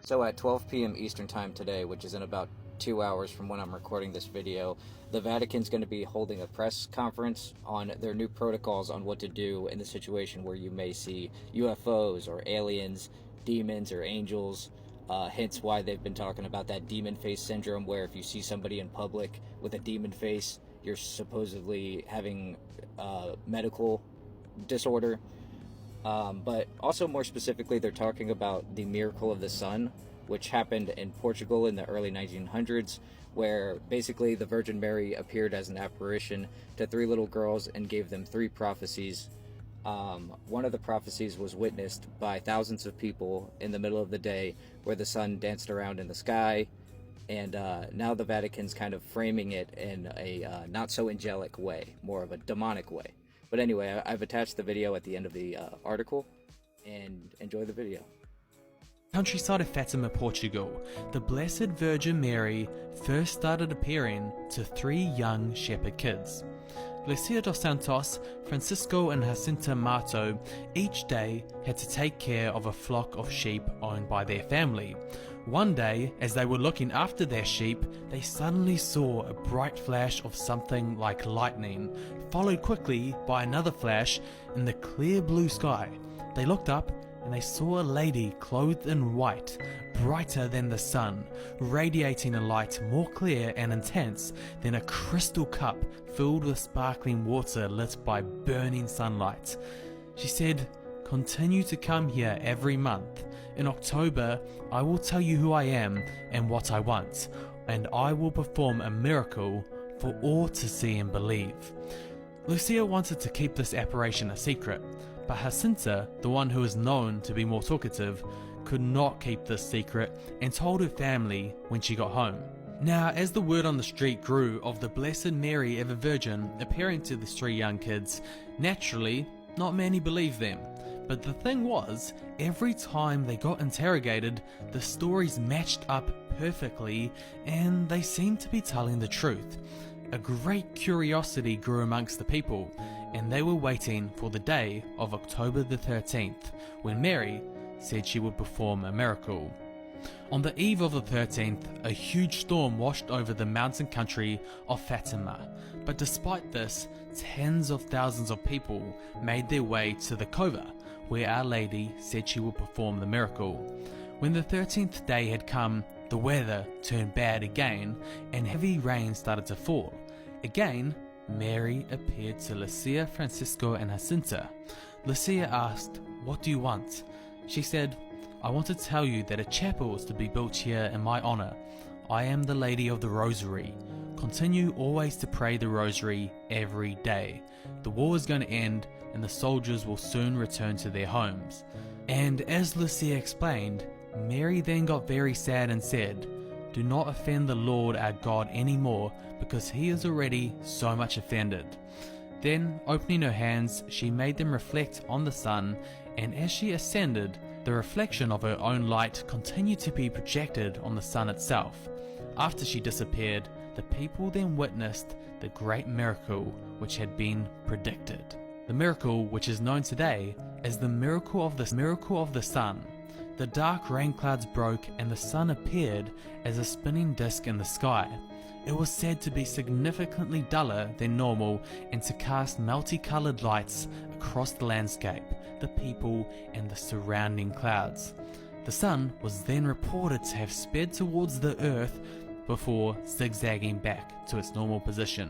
So at 12 p.m. Eastern Time today, which is in about 2 hours from when I'm recording this video, the Vatican's going to be holding a press conference on their new protocols on what to do in the situation where you may see UFOs or aliens, demons or angels, hence why they've been talking about that demon face syndrome, where if you see somebody in public with a demon face, you're supposedly having a medical disorder. But also more specifically, they're talking about the miracle of the sun, which happened in Portugal in the early 1900s, where basically the Virgin Mary appeared as an apparition to 3 little girls and gave them 3 prophecies. One of the prophecies was witnessed by thousands of people in the middle of the day, where the sun danced around in the sky, and now the Vatican's kind of framing it in a not so angelic way, more of a demonic way. But anyway, I've attached the video at the end of the article, and enjoy the video. Countryside of Fatima, Portugal, the Blessed Virgin Mary first started appearing to 3 young shepherd kids. Lucia dos Santos, Francisco and Jacinta Mato each day had to take care of a flock of sheep owned by their family. One day, as they were looking after their sheep, they suddenly saw a bright flash of something like lightning, followed quickly by another flash in the clear blue sky. They looked up and they saw a lady clothed in white, brighter than the sun, radiating a light more clear and intense than a crystal cup filled with sparkling water lit by burning sunlight. She said, "Continue to come here every month. In October, I will tell you who I am and what I want, and I will perform a miracle for all to see and believe." Lucia wanted to keep this apparition a secret, but Jacinta, the one who is known to be more talkative, could not keep this secret and told her family when she got home. Now, as the word on the street grew of the Blessed Mary ever Virgin appearing to these 3 young kids, naturally, not many believed them. But the thing was, every time they got interrogated, the stories matched up perfectly and they seemed to be telling the truth. A great curiosity grew amongst the people, and they were waiting for the day of October the 13th, when Mary said she would perform a miracle. On the eve of the 13th, a huge storm washed over the mountain country of Fatima, but despite this, tens of thousands of people made their way to the cova, where Our Lady said she would perform the miracle. When the 13th day had come, the weather turned bad again, and heavy rain started to fall. Again, Mary appeared to Lucia, Francisco and Jacinta. Lucia asked, "What do you want?" She said, "I want to tell you that a chapel is to be built here in my honor. I am the Lady of the Rosary. Continue always to pray the Rosary every day. The war is going to end and the soldiers will soon return to their homes." And as Lucia explained, Mary then got very sad and said, "Do not offend the Lord our God anymore, because he is already so much offended." Then, opening her hands, she made them reflect on the sun, and as she ascended, the reflection of her own light continued to be projected on the sun itself. After she disappeared, the people then witnessed the great miracle which had been predicted. The miracle which is known today as the miracle of the sun. The dark rain clouds broke and the sun appeared as a spinning disc in the sky. It was said to be significantly duller than normal and to cast multicolored lights across the landscape, the people and the surrounding clouds. The sun was then reported to have sped towards the earth before zigzagging back to its normal position.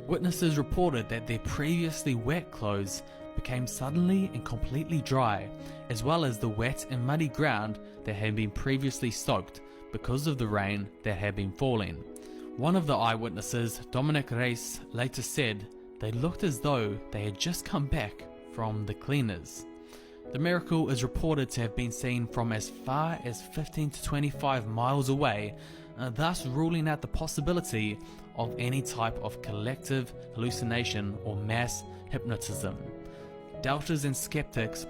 Witnesses reported that their previously wet clothes became suddenly and completely dry, as well as the wet and muddy ground that had been previously soaked because of the rain that had been falling. One of the eyewitnesses, Dominic Reis, later said they looked as though they had just come back from the cleaners. The miracle is reported to have been seen from as far as 15 to 25 miles away, thus ruling out the possibility of any type of collective hallucination or mass hypnotism. Doubters and skeptics